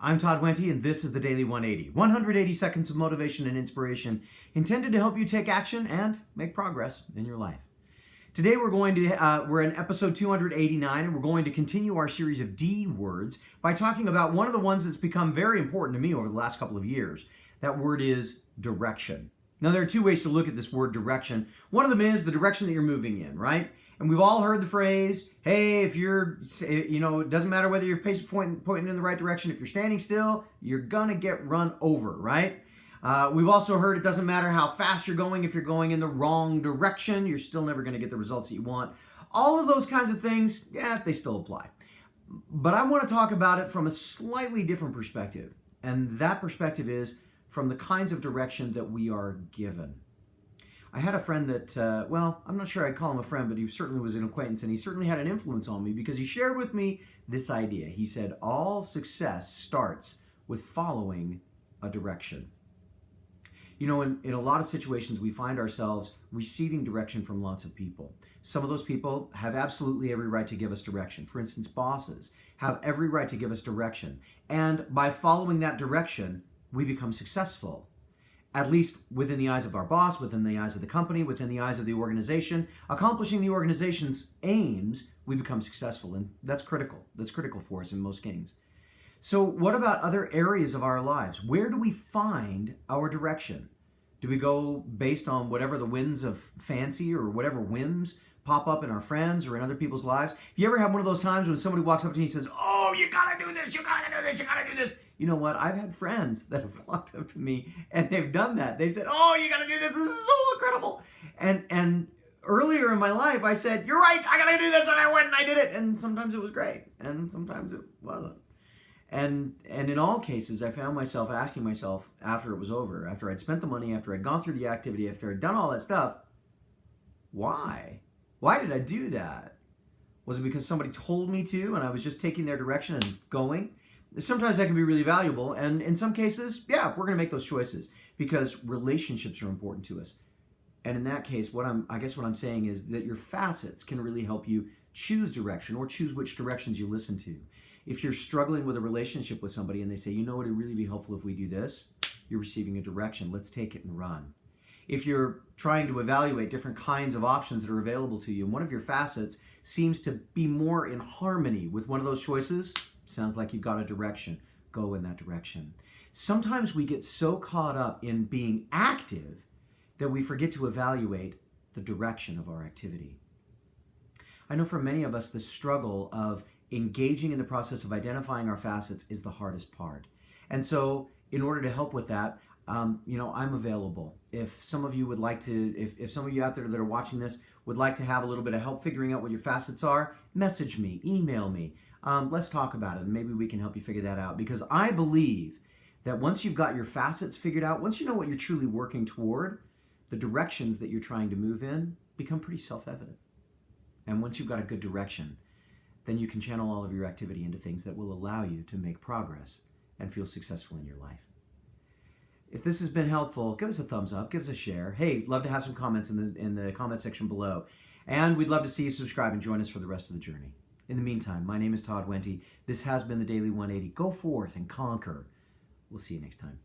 I'm Todd Wente, and this is the Daily 180. 180 seconds of motivation and inspiration intended to help you take action and make progress in your life. Today we're in episode 289, and we're going to continue our series of D words by talking about one of the ones that's become very important to me over the last couple of years. That word is direction. Now, there are two ways to look at this word direction. One of them is the direction that you're moving in, right? And we've all heard the phrase, hey, if you're, it doesn't matter whether you're pointing in the right direction. If you're standing still, you're going to get run over, right? We've also heard it doesn't matter how fast you're going. If you're going in the wrong direction, you're still never going to get the results that you want. All of those kinds of things, yeah, they still apply. But I want to talk about it from a slightly different perspective. And that perspective is from the kinds of direction that we are given. I had a friend that, I'm not sure I'd call him a friend, but he certainly was an acquaintance, and he certainly had an influence on me because he shared with me this idea. He said, all success starts with following a direction. You know, in a lot of situations, we find ourselves receiving direction from lots of people. Some of those people have absolutely every right to give us direction. For instance, bosses have every right to give us direction. And by following that direction, we become successful. At least within the eyes of our boss, within the eyes of the company, within the eyes of the organization. Accomplishing the organization's aims, we become successful. And that's critical. That's critical for us in most games. So what about other areas of our lives? Where do we find our direction? Do we go based on whatever the winds of fancy or whatever whims pop up in our friends or in other people's lives? If you ever have one of those times when somebody walks up to you and says, oh, you gotta do this, you gotta do this, you gotta do this. You know what? I've had friends that have walked up to me and they've done that. They've said, oh, you gotta do this is so incredible. And earlier in my life, I said, you're right, I gotta do this, and I went and I did it. And sometimes it was great, and sometimes it wasn't. And in all cases, I found myself asking myself after it was over, after I'd spent the money, after I'd gone through the activity, after I'd done all that stuff, why? Why did I do that? Was it because somebody told me to and I was just taking their direction and going? Sometimes that can be really valuable, and in some cases, yeah, we're going to make those choices because relationships are important to us. And in that case, what I'm saying is that your facets can really help you choose direction or choose which directions you listen to. If you're struggling with a relationship with somebody and they say, you know, it'd really be helpful if we do this, you're receiving a direction. Let's take it and run. If you're trying to evaluate different kinds of options that are available to you, and one of your facets seems to be more in harmony with one of those choices, sounds like you've got a direction. Go in that direction. Sometimes we get so caught up in being active that we forget to evaluate the direction of our activity. I know for many of us, the struggle of engaging in the process of identifying our facets is the hardest part. And so in order to help with that, I'm available. If some of you would like to, if some of you out there that are watching this would like to have a little bit of help figuring out what your facets are, message me, email me. Let's talk about it, and maybe we can help you figure that out. Because I believe that once you've got your facets figured out, once you know what you're truly working toward, the directions that you're trying to move in become pretty self-evident. And once you've got a good direction, then you can channel all of your activity into things that will allow you to make progress and feel successful in your life. If this has been helpful, give us a thumbs up, give us a share. Hey, love to have some comments in the comment section below. And we'd love to see you subscribe and join us for the rest of the journey. In the meantime, my name is Todd Wente. This has been the Daily 180. Go forth and conquer. We'll see you next time.